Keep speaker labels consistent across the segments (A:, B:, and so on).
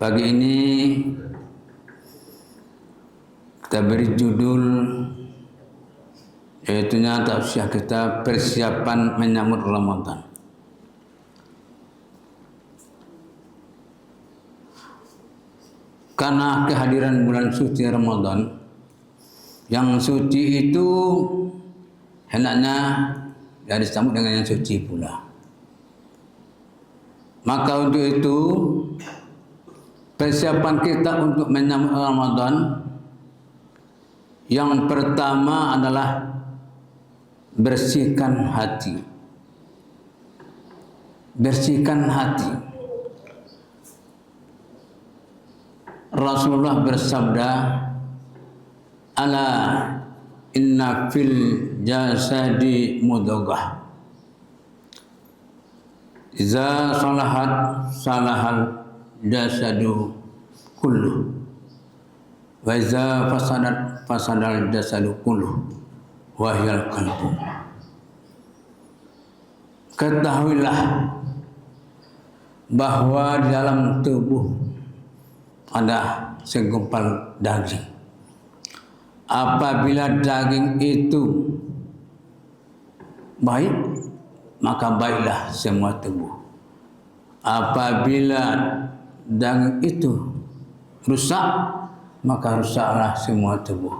A: Pagi ini kita beri judul yaitunya tafsir kita persiapan menyambut Ramadan. Karena kehadiran bulan suci Ramadan, yang suci itu hendaknya disambut dengan yang suci pula. Maka untuk itu persiapan kita untuk menyambut Ramadan yang pertama adalah bersihkan hati. Bersihkan hati. Rasulullah bersabda, "Ala inna fil jasadi mudghah. Iza salahat salahal jasadu kulluh. Wa iza fasadat fasadal jasadu kulluh. Wa hiyal qalbu." Ketahuilah bahwa di dalam tubuh ada segumpal daging. Apabila daging itu baik, maka baiklah semua tubuh. Apabila daging itu rusak, maka rusaklah semua tubuh.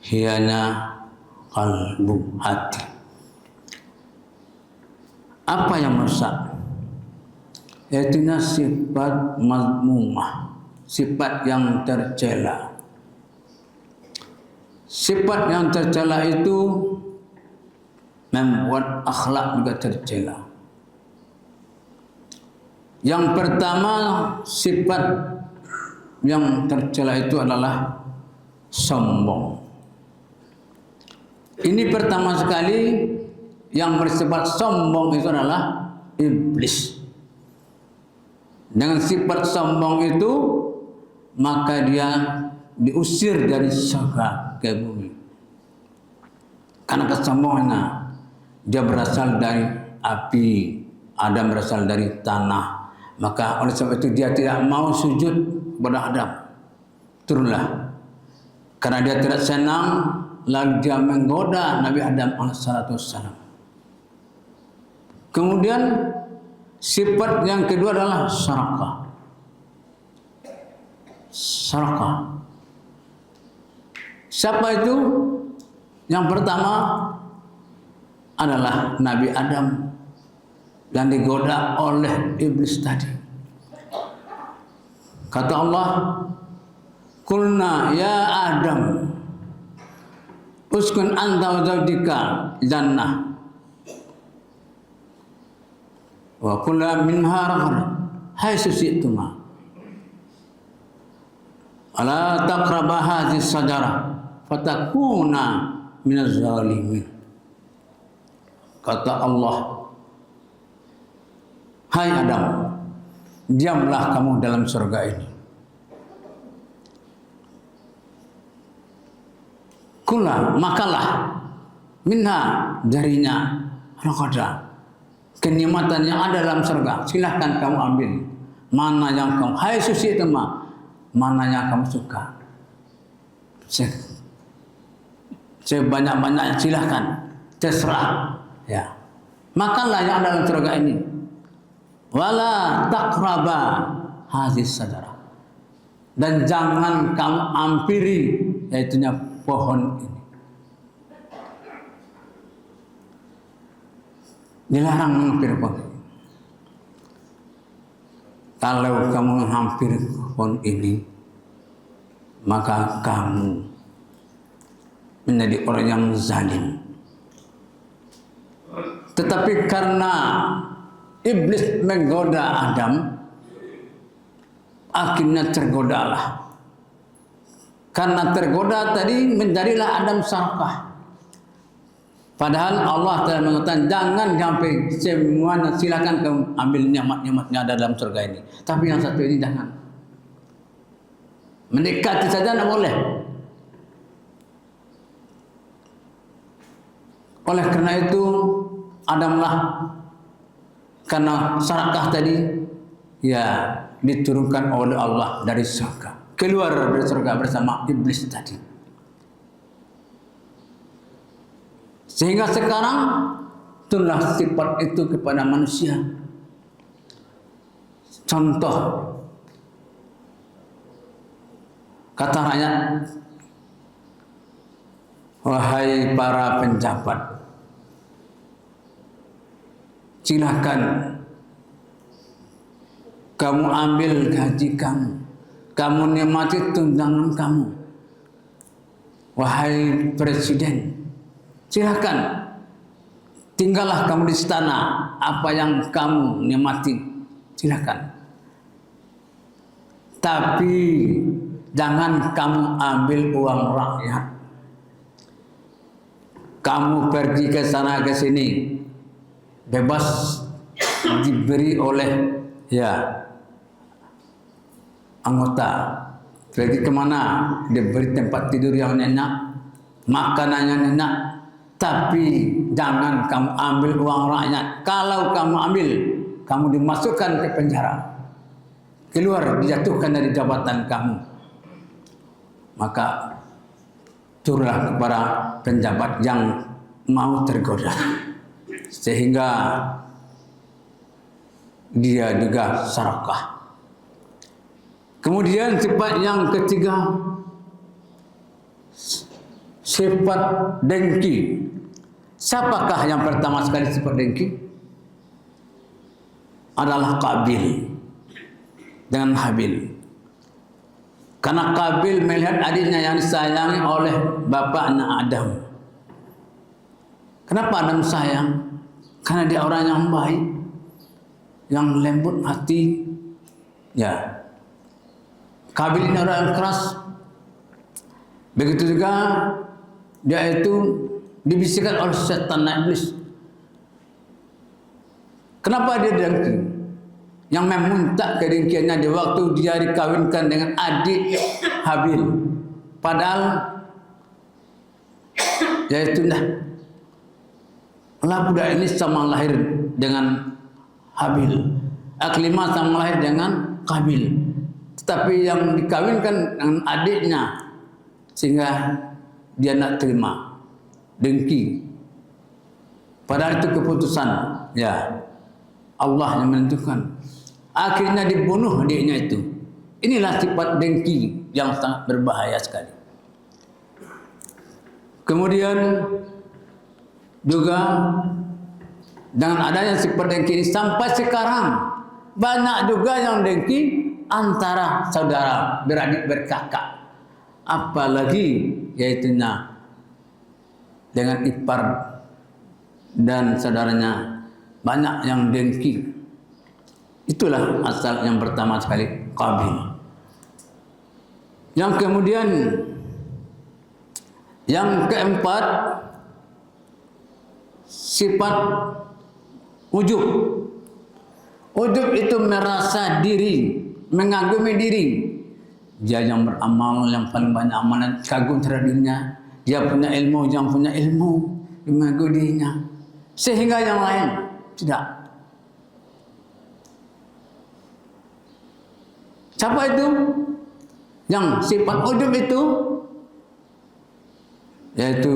A: Hiyana qalbu, hati. Apa yang rusak? Yaitu sifat mazmumah, sifat yang tercela. Sifat yang tercela itu membuat akhlak juga tercela. Yang pertama, sifat yang tercela itu adalah sombong. Ini pertama sekali yang bersifat sombong itu adalah iblis. Dengan sifat sombong itu maka dia diusir dari surga ke bumi. Karena kesombongannya, dia berasal dari api, Adam berasal dari tanah. Maka oleh sebab itu dia tidak mau sujud kepada Adam. Turunlah. Karena dia tidak senang, lalu dia menggoda Nabi Adam alaihissalam. Kemudian sifat yang kedua adalah sarakah. Sarakah. Siapa itu? Yang pertama adalah Nabi Adam yang digoda oleh iblis tadi. Kata Allah, "Qulna ya Adam, uskun anta wa zawjika jannah. Wa kula minha raghadan haitsu syi'tuma. Ala taqraba hadhihi sajarah fatakuna minaz zalimin." Kata Allah, "Hai Adam, diamlah kamu dalam surga ini. Kula, makalah minha, darinya raghadan, kenikmatan yang ada dalam surga. Silahkan kamu ambil mana yang kamu, hai suci tema, mana yang kamu suka. Sebanyak-banyak silahkan, terserah. Ya, makanlah yang ada dalam surga ini. Wala taqraba hadhis sajarah, dan jangan kamu hampiri yaitunya pohon ini. Dilarang menghampiri pohon ini. Kalau kamu menghampiri pohon ini, maka kamu menjadi orang yang zalim. Tetapi karena iblis menggoda Adam, akhirnya tergodalah. Karena tergoda tadi menjadilah Adam sarakah. Padahal Allah telah mengatakan jangan sampai semuanya, silakan kamu ambil nikmat-nikmatnya ada dalam surga ini. Tapi yang satu ini jangan. Mendekati saja tidak boleh. Oleh karena itu Adamlah karena sarakah tadi, ya diturunkan oleh Allah dari surga. Keluar dari surga bersama iblis tadi. Sehingga sekarang itulah sifat itu kepada manusia. Contoh, kata rakyat, wahai para penjabat, silakan kamu ambil gaji kamu nikmati tunjangan kamu. Wahai presiden, silakan tinggallah kamu di istana, apa yang kamu nikmati, silakan. Tapi jangan kamu ambil uang rakyat. Kamu pergi ke sana ke sini, bebas diberi oleh anggota. Pergi kemana, diberi tempat tidur yang enak, makanan yang enak. Tapi jangan kamu ambil uang rakyat. Kalau kamu ambil, kamu dimasukkan ke penjara. Keluar, dijatuhkan dari jabatan kamu. Maka turunlah kepada penjabat yang mau tergoda, sehingga dia juga serakah. Kemudian sifat yang ketiga, sifat dengki. Siapakah yang pertama sekali sifat dengki? Adalah Qabil dengan Habil. Karena Qabil melihat adiknya yang disayangi oleh bapaknya Adam. Kenapa Adam sayang? Karena dia orang yang baik, yang lembut hati. Ya, Qabil ini orang yang keras. Begitu juga dia itu dibisikkan oleh setan iblis. Kenapa dia dengki? Yang memuncak kedengkiannya di waktu dia dikawinkan dengan adik Habil. Padahal yaitu budak ini sama lahir dengan Habil, Aklimah sama lahir dengan Qabil. Tetapi yang dikawinkan dengan adiknya, sehingga dia nak terima, dengki. Padahal itu keputusan Allah yang menentukan. Akhirnya dibunuh adiknya itu. Inilah sifat dengki yang sangat berbahaya sekali. Kemudian juga dengan adanya sifat dengki ini sampai sekarang banyak juga yang dengki antara saudara, beradik, berkakak. Apalagi yaitunya dengan ipar dan saudaranya, banyak yang dengki. Itulah asal yang pertama sekali, Qabil. Yang kemudian yang keempat, sifat ujub. Ujub itu merasa diri, mengagumi diri. Dia yang beramal, yang paling banyak amalan, kagum terhadap dirinya. Dia punya ilmu, yang punya ilmu, mengagumi dirinya. Sehingga yang lain tidak. Siapa itu? Yang sifat ujub itu, yaitu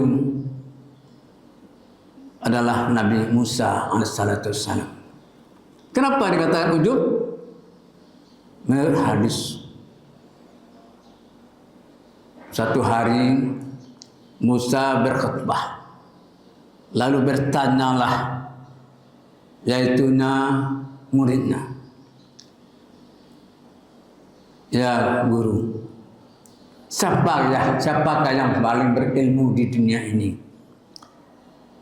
A: adalah Nabi Musa alaihissalam. Kenapa dikatakan ujub? Menurut hadis, satu hari Musa berkhutbah, lalu bertanyalah yaitunya muridnya, ya guru, siapakah yang paling berilmu di dunia ini?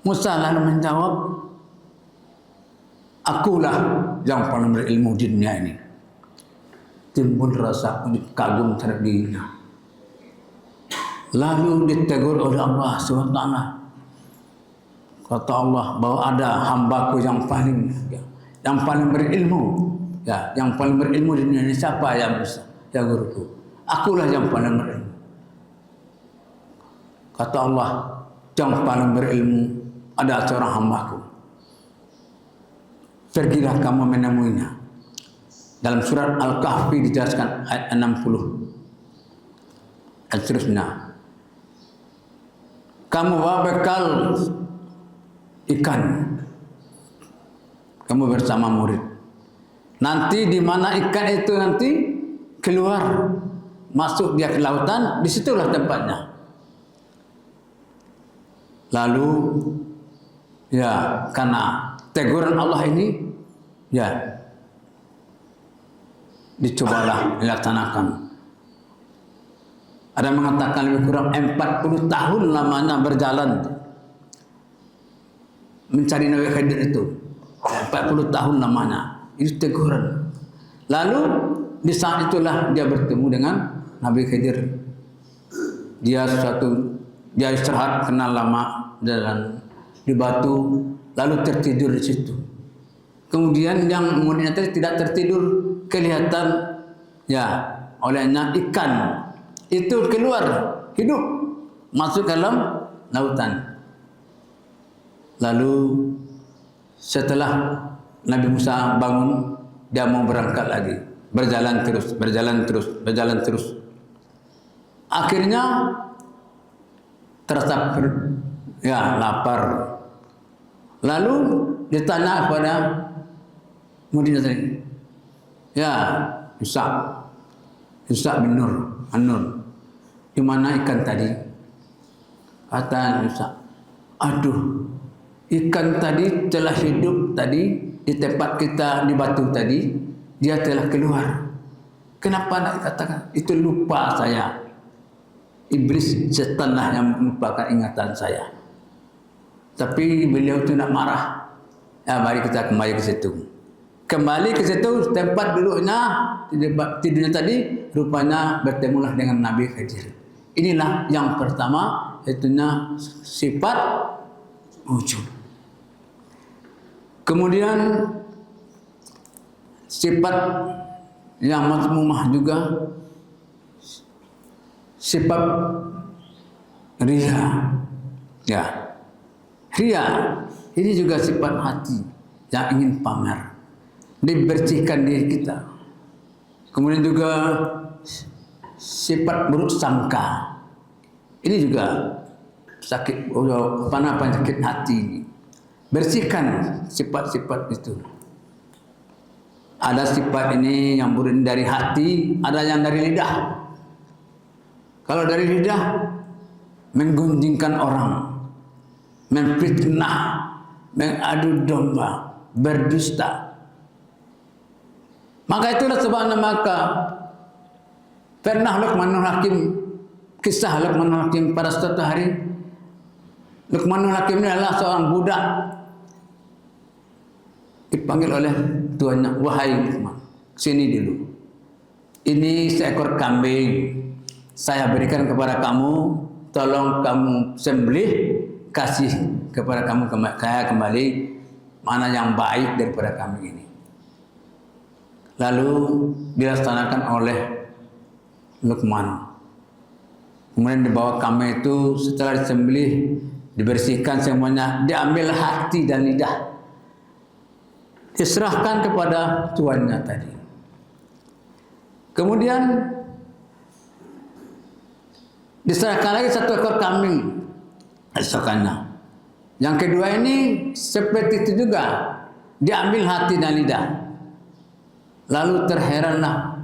A: Musa lalu menjawab, akulah yang paling berilmu di dunia ini. Timbul rasa kagum terhadap dirinya. Lalu ditegur oleh Allah SWT. Kata Allah bahwa ada hambaku yang paling berilmu. Yang paling berilmu di dunia ini siapa ya Musa? Ya guruku, akulah yang paling berilmu. Kata Allah, yang paling berilmu ada seorang hambaku. Pergilah kamu menemuinya. Dalam surat Al-Kahfi dijelaskan ayat 60 dan seterusnya. Kamu bawa bekal ikan, kamu bersama murid. Nanti di mana ikan itu nanti keluar, masuk dia ke lautan, disitulah tempatnya. Lalu ya karena teguran Allah ini, ya dicobalah dilaksanakan. Ada yang mengatakan lebih kurang 40 tahun lamanya berjalan mencari Nabi Khidir itu. 40 tahun lamanya. Itu teguran. Lalu di saat itulah dia bertemu dengan Nabi Khidir. Dia istirahat kena lama jalan di batu, lalu tertidur di situ. Kemudian yang muridnya tadi tidak tertidur, kelihatan ya olehnya ikan itu keluar hidup masuk ke dalam lautan. Lalu setelah Nabi Musa bangun, dia mau berangkat lagi, berjalan terus. Akhirnya terasa ya lapar. Lalu ditanya kepada muridnya tadi, ya Isa bin An-Nur, di mana ikan tadi? Kata Isa, aduh, ikan tadi telah hidup tadi di tempat kita di batu tadi, dia telah keluar. Kenapa nak katakan? Itu lupa saya. Iblis setanlah yang melupakan ingatan saya. Tapi beliau itu nak marah. Ya, mari kita kembali ke situ. Kembali ke situ tempat duduknya, tidurnya tadi, rupanya bertemulah dengan Nabi Khidir. Inilah yang pertama, itunya sifat wujud. Kemudian sifat yang mazmumah juga, sifat riya. Ya, riya ini juga sifat hati yang ingin pamer, dibersihkan diri kita. Kemudian juga sifat buruk sangka. Ini juga sakit sakit hati. Bersihkan sifat-sifat itu. Ada sifat ini yang buruk dari hati, ada yang dari lidah. Kalau dari lidah, menggunjingkan orang, memfitnah, mengadu domba, berdusta. Maka itulah sebabnya maka pernah Luqmanul Hakim, kisah Luqmanul Hakim pada suatu hari. Luqmanul Hakim ini adalah seorang budak, dipanggil oleh tuannya, wahai Luqman, sini dulu. Ini seekor kambing, saya berikan kepada kamu, tolong kamu sembelih, kasih kepada kamu kembali mana yang baik daripada kambing ini. Lalu dilaksanakan oleh Luqman. Kemudian dibawa kambing itu, setelah disembelih, dibersihkan semuanya, diambil hati dan lidah, diserahkan kepada tuannya tadi. Kemudian diserahkan lagi satu ekor kambing, esokannya. Yang kedua ini seperti itu juga, diambil hati dan lidah. Lalu terheranlah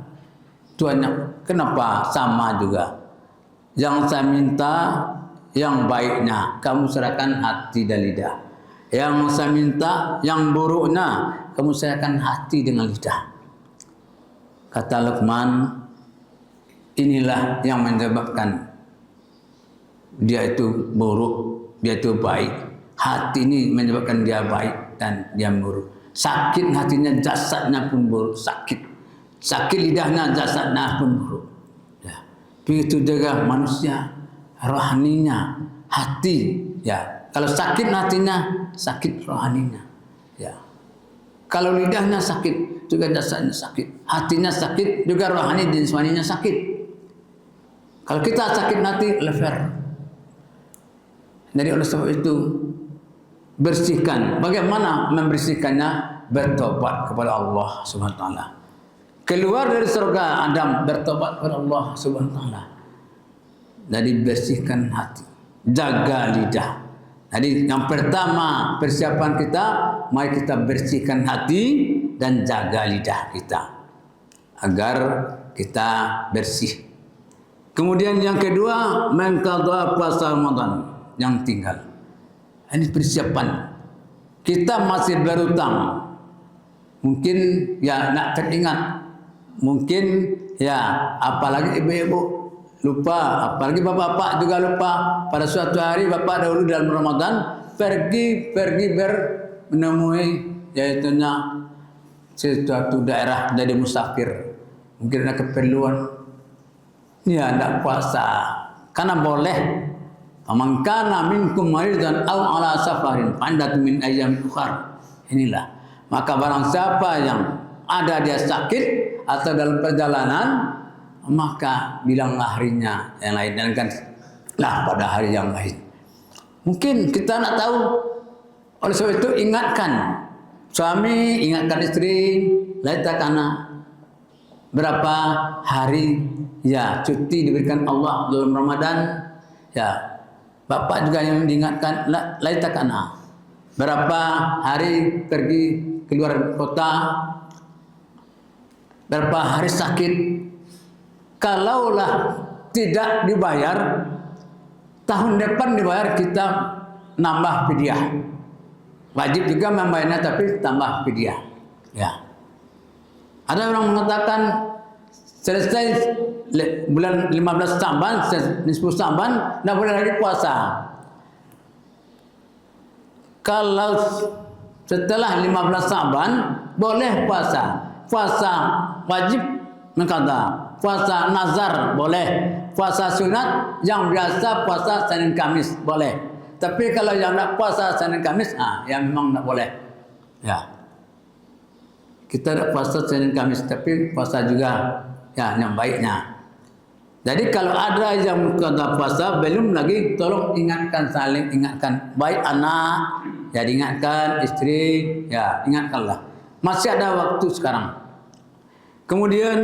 A: tuannya, kenapa sama juga? Yang saya minta yang baiknya, kamu serahkan hati dan lidah. Yang saya minta yang buruknya, kamu serahkan hati dengan lidah. Kata Luqman, inilah yang menyebabkan dia itu buruk, dia itu baik. Hati ini menyebabkan dia baik dan dia buruk. Sakit hatinya, jasadnya pun buruk, sakit. Sakit lidahnya, jasadnya pun buruk. Ya. Begitu juga manusia, rohaninya, hati. Ya. Kalau sakit hatinya, sakit rohaninya. Ya. Kalau lidahnya sakit, juga jasadnya sakit. Hatinya sakit, juga rohani dan jasmaninya sakit. Kalau kita sakit hati, lever. Jadi oleh sebab itu, bersihkan. Bagaimana membersihkannya? Bertobat kepada Allah Subhanahu wa taala. keluar dari surga, Adam bertobat kepada Allah Subhanahu wa taala. Jadi bersihkan hati, jaga lidah. Jadi yang pertama persiapan kita, mari kita bersihkan hati dan jaga lidah kita agar kita bersih. Kemudian yang kedua, mengqadha puasa Ramadan yang tinggal. Ini persiapan. Kita masih berutang. Mungkin ya nak teringat. Mungkin ya apalagi ibu-ibu lupa, apalagi bapak-bapak juga lupa. Pada suatu hari bapak dahulu dalam Ramadan pergi menemui yaitunya suatu daerah jadi musafir. Mungkin ada keperluan. Ya, tidak puasa. Karena boleh. Faman kana minkum maridan aw ala safarin fa'iddatun min ayyamin ukhra. Inilah. Maka barang siapa yang ada dia sakit atau dalam perjalanan, maka bilanglah harinya yang lain dan kan lah pada hari yang lain. Mungkin kita nak tahu, oleh sebab itu ingatkan suami, ingatkan istri, laitakana berapa hari ya cuti diberikan Allah dalam Ramadan. Ya, bapak juga yang diingatkan, laitakana berapa hari pergi keluar kota, berapa hari sakit. Kalaulah tidak dibayar, tahun depan dibayar, kita nambah fidyah. Wajib juga membayarnya tapi tambah fidyah. Ya. Ada orang mengatakan selesai bulan 15 Sya'ban, nisfu Sya'ban, tidak boleh lagi puasa. Kalau setelah 15 Sya'ban boleh puasa. Puasa wajib mengqadha. Puasa nazar boleh, puasa sunat yang biasa puasa Senin Kamis boleh. Tapi kalau yang nak puasa Senin Kamis, yang memang tak boleh. Ya, kita nak puasa Senin Kamis, tapi puasa juga ya yang baiknya. Jadi kalau ada yang qadha puasa belum lagi, tolong ingatkan, saling ingatkan, baik anak, ya diingatkan, istri, ya ingatkanlah. Masih ada waktu sekarang. Kemudian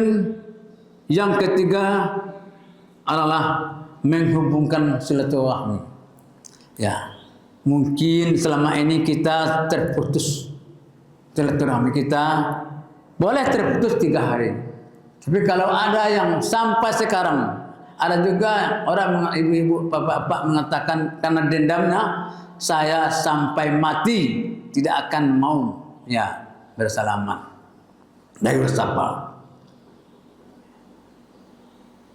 A: yang ketiga adalah menghubungkan silaturahmi. Ya, mungkin selama ini kita terputus silaturahmi kita, boleh terputus 3 hari. Tapi kalau ada yang sampai sekarang, ada juga orang ibu-ibu, bapak-bapak mengatakan karena dendamnya, saya sampai mati tidak akan mau ya bersalaman dari bersapa.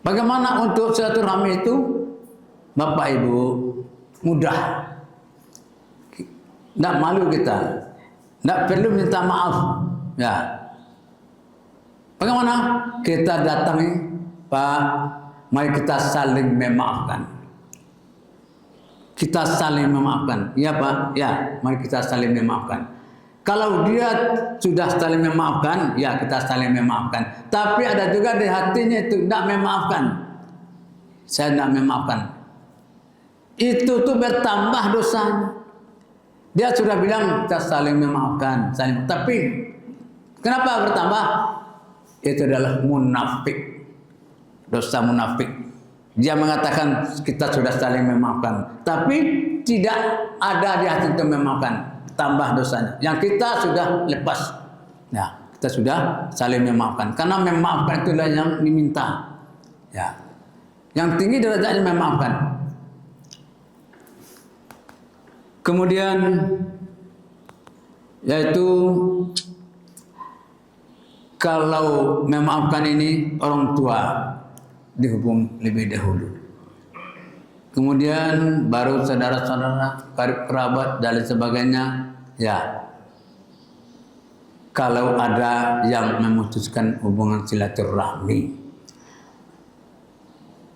A: Bagaimana untuk silaturahmi itu? Bapak Ibu, mudah. Tidak malu kita. Tidak perlu minta maaf. Ya. Bagaimana? Kita datangi, Pak, mari kita saling memaafkan. Kita saling memaafkan. Ya Pak, ya, mari kita saling memaafkan. Kalau dia sudah saling memaafkan, ya kita saling memaafkan. Tapi ada juga di hatinya itu tidak memaafkan. Saya tidak memaafkan. Itu tuh bertambah dosanya. Dia sudah bilang kita saling memaafkan, tapi kenapa bertambah? Itu adalah munafik. Dosa munafik. Dia mengatakan kita sudah saling memaafkan, tapi tidak ada di hati itu memaafkan. Tambah dosanya. Yang kita sudah lepas. Ya, kita sudah saling memaafkan. Karena memaafkan itulah yang diminta. Ya. Yang tinggi derajatnya memaafkan. Kemudian yaitu kalau memaafkan ini orang tua dihukum lebih dahulu. Kemudian baru saudara-saudara, karib kerabat dan lain sebagainya. Ya, kalau ada yang memutuskan hubungan silaturahmi,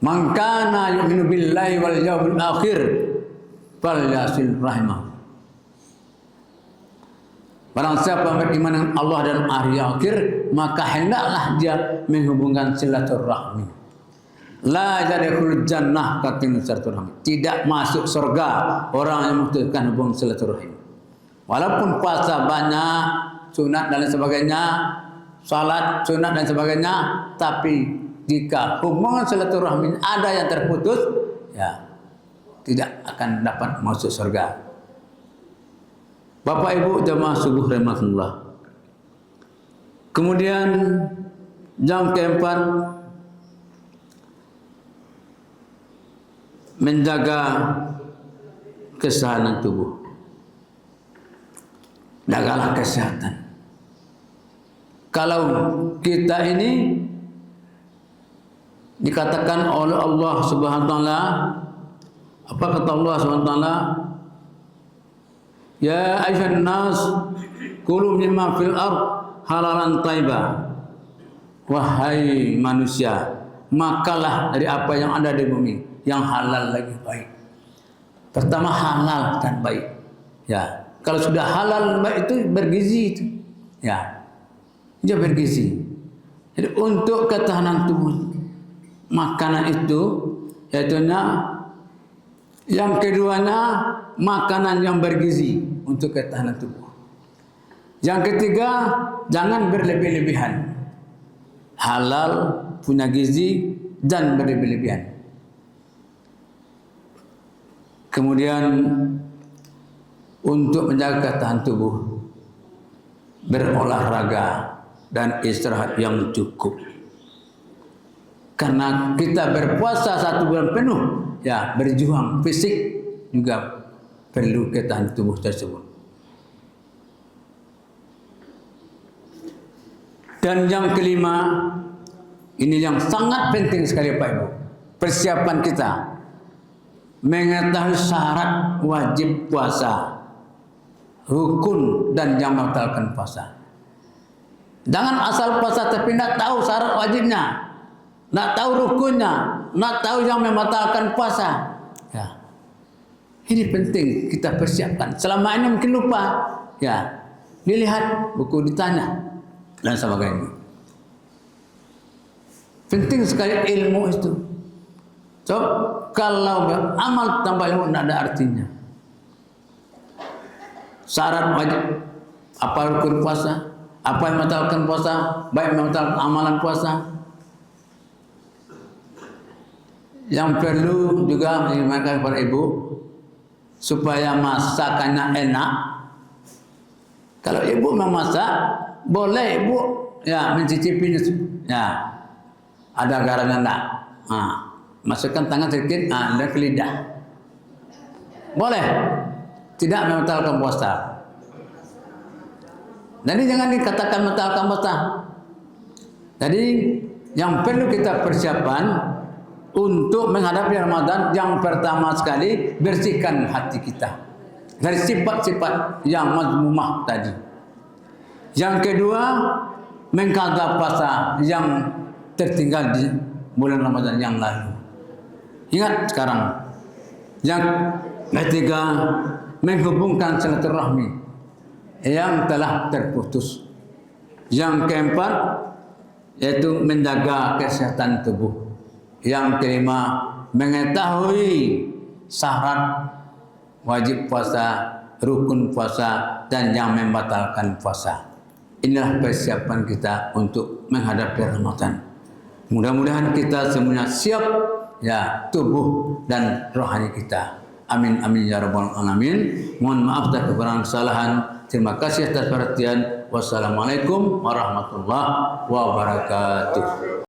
A: man kana yu'minu billahi wal yawmil akhir falyasil rahimah. Barang siapa beriman dengan Allah dan hari akhir, maka hendaklah dia menghubungkan silaturahmi. La yadkhulul jannah katin silaturahmi. Tidak masuk surga orang yang memutuskan hubungan silaturahmi. Walaupun puasa banyak, sunat dan lain sebagainya, salat, sunat dan sebagainya, tapi jika hubungan silaturahmi ada yang terputus, ya tidak akan dapat masuk surga. Bapak Ibu jamaah subuh rahmatullah. Kemudian yang keempat, menjaga kesehatan tubuh. Jagalah kesehatan. Kalau kita ini dikatakan oleh Allah Subhanahu wa taala, apa kata Allah Subhanahu wa taala? Ya ayyuhan nas kulu mimma fil ard halalan thayyiba. Wahai manusia, makalah dari apa yang ada di bumi yang halal lagi baik. Pertama halal dan baik. Ya. Kalau sudah halal baik itu bergizi itu, ya, dia bergizi. Jadi untuk ketahanan tubuh, makanan itu, yaitunya yang keduanya makanan yang bergizi untuk ketahanan tubuh. Yang ketiga, jangan berlebih-lebihan. Halal, punya gizi, dan berlebih-lebihan. Kemudian untuk menjaga ketahanan tubuh, berolahraga dan istirahat yang cukup. Karena kita berpuasa 1 bulan penuh, ya berjuang fisik juga perlu ketahanan tubuh tersebut. Dan yang kelima, ini yang sangat penting sekali Pak Ibu, persiapan kita mengetahui syarat wajib puasa, rukun dan yang membatalkan puasa. Jangan asal puasa tapi tidak tahu syarat wajibnya, tidak tahu rukunnya, tidak tahu yang membatalkan puasa. Ya. Ini penting kita persiapkan. Selama ini mungkin lupa, ya dilihat buku, ditanya dan sebagainya. Penting sekali ilmu itu. So, kalau beramal tanpa ilmu tidak ada artinya. Syarat wajib, apa rukun puasa, apa yang membatalkan puasa, baik membatalkan amalan puasa. Yang perlu juga mengingatkan kepada ibu supaya masakannya enak. Kalau ibu memasak, boleh ibu ya mencicipinya, ya ada garamnya enggak. Masukkan tangan sedikit, dan ke lidah. Boleh. Tidak membatalkan puasa. Jadi jangan dikatakan membatalkan puasa. Jadi yang perlu kita persiapan untuk menghadapi Ramadan, yang pertama sekali bersihkan hati kita dari sifat-sifat yang mazmumah tadi. Yang kedua, mengqadha puasa yang tertinggal di bulan Ramadan yang lalu. Ingat sekarang. Yang ketiga, menghubungkan silaturahmi yang telah terputus. Yang keempat, yaitu menjaga kesehatan tubuh. Yang kelima, mengetahui syarat wajib puasa, rukun puasa, dan yang membatalkan puasa. Inilah persiapan kita untuk menghadapi Ramadan. Mudah-mudahan kita semuanya siap, ya, tubuh dan rohani kita. Amin amin ya rabbal alamin. Mohon maaf atas kekurangan kesalahan. Terima kasih atas perhatian. Wassalamualaikum warahmatullahi wabarakatuh.